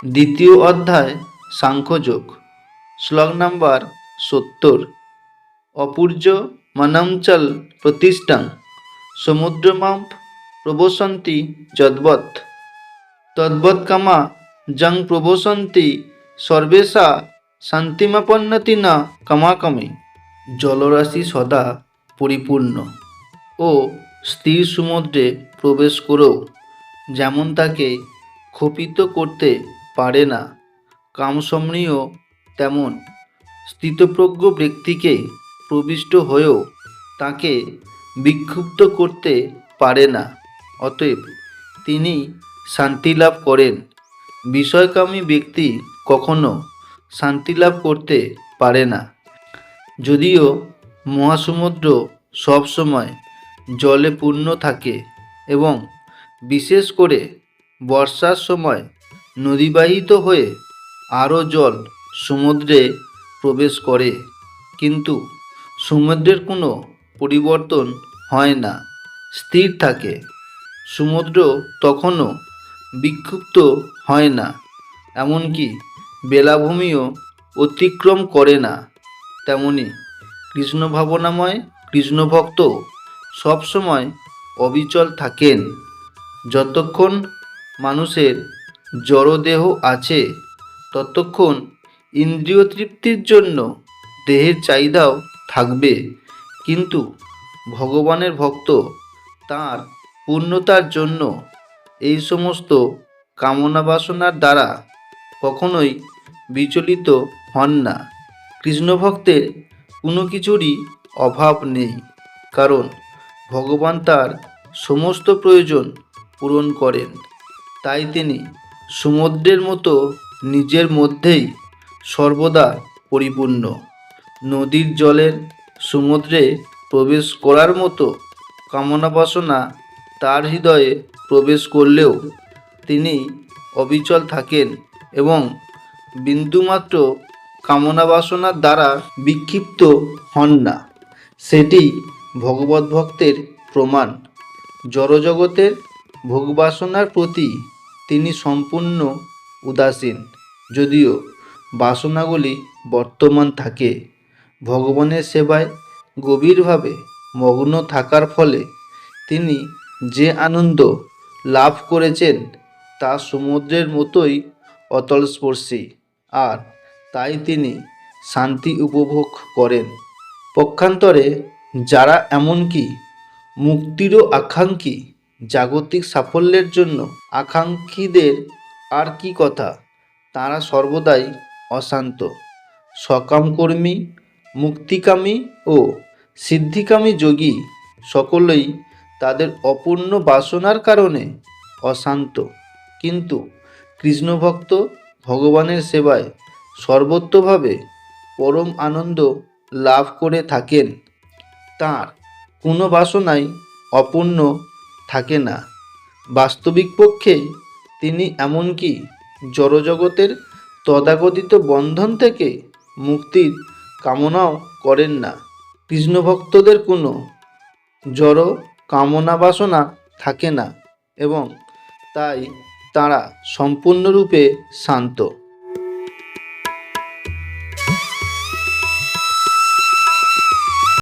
দ্বিতীয় অধ্যায় সাংখ্যযোগ। শ্লোক নাম্বার 70। অপূর্য মনঞ্চল প্রতিষ্ঠাং সমুদ্রমাপ প্রবসন্তি যদ্বৎ তদ্বৎকামা যং প্রবসন্তি সর্বেষা শান্তিমাপন্নতি না কামাকামী। জলরাশি সদা পরিপূর্ণ ও স্থির সমুদ্রে প্রবেশ করেও যেমন তাকে ক্ষপিত করতে পারে না, কামসমনীয় তেমন স্থিতপ্রজ্ঞ ব্যক্তিকে প্রবিষ্ট হয়েও তাকে বিক্ষুব্ধ করতে পারে না। অতএব তিনি শান্তি লাভ করেন। বিষয়কামী ব্যক্তি কখনো শান্তি লাভ করতে পারে না। যদিও মহাসমুদ্র সবসময় জলে পূর্ণ থাকে এবং বিশেষ করে বর্ষার সময় নদীবাহিত হয়ে আরও জল সমুদ্রে প্রবেশ করে, কিন্তু সমুদ্রের কোনো পরিবর্তন হয় না, স্থির থাকে। সমুদ্র তখনও বিক্ষুব্ধ হয় না, এমনকি বেলাভূমিও অতিক্রম করে না। তেমনি কৃষ্ণ ভাবনাময় কৃষ্ণভক্ত সবসময় অবিচল থাকেন। যতক্ষণ মানুষের জড়দেহ আছে ততক্ষণ ইন্দ্রিয় তৃপ্তির জন্য দেহের চাহিদাও থাকবে, কিন্তু ভগবানের ভক্ত তাঁর পূর্ণতার জন্য এই সমস্ত কামনা বাসনার দ্বারা কখনোই বিচলিত হন না। কৃষ্ণভক্তের কোনো কিছুরই অভাব নেই, কারণ ভগবান তার সমস্ত প্রয়োজন পূরণ করেন। তাই তিনি সমুদ্রের মতো নিজের মধ্যেই সর্বদা পরিপূর্ণ। নদীর জলের সমুদ্রে প্রবেশ করার মতো কামনা বাসনা তার হৃদয়ে প্রবেশ করলেও তিনি অবিচল থাকেন এবং বিন্দুমাত্র কামনা বাসনার দ্বারা বিক্ষিপ্ত হন না। সেটি ভগবত ভক্তের প্রমাণ। জড়জগতের ভোগবাসনার প্রতি তিনি সম্পূর্ণ উদাসীন। যদিও বাসনাগুলি বর্তমান থাকে, ভগবানের সেবায় গভীরভাবে মগ্ন থাকার ফলে তিনি যে আনন্দ লাভ করেছেন তা সমুদ্রের মতোই অতলস্পর্শী, আর তাই তিনি শান্তি উপভোগ করেন। পক্ষান্তরে যারা এমনকি মুক্তিরও আকাঙ্ক্ষী, জাগতিক সাফল্যের জন্য আকাঙ্ক্ষীদের আর কি কথা, তারা সর্বদাই অশান্ত। সকামকর্মী, মুক্তিকামী ও সিদ্ধিকামী যোগী সকলেই তাদের অপূর্ণ বাসনার কারণে অশান্ত, কিন্তু কৃষ্ণভক্ত ভগবানের সেবায় সর্বত্রভাবে পরম আনন্দ লাভ করে থাকেন। তাঁর কোনো বাসনাই অপূর্ণ থাকে না। বাস্তবিক পক্ষে তিনি এমনকি জড়জগতের তথাকথিত বন্ধন থেকে মুক্তির কামনাও করেন না। কৃষ্ণভক্তদের কোনো জড় কামনা বাসনা থাকে না এবং তাই তাঁরা সম্পূর্ণরূপে শান্ত।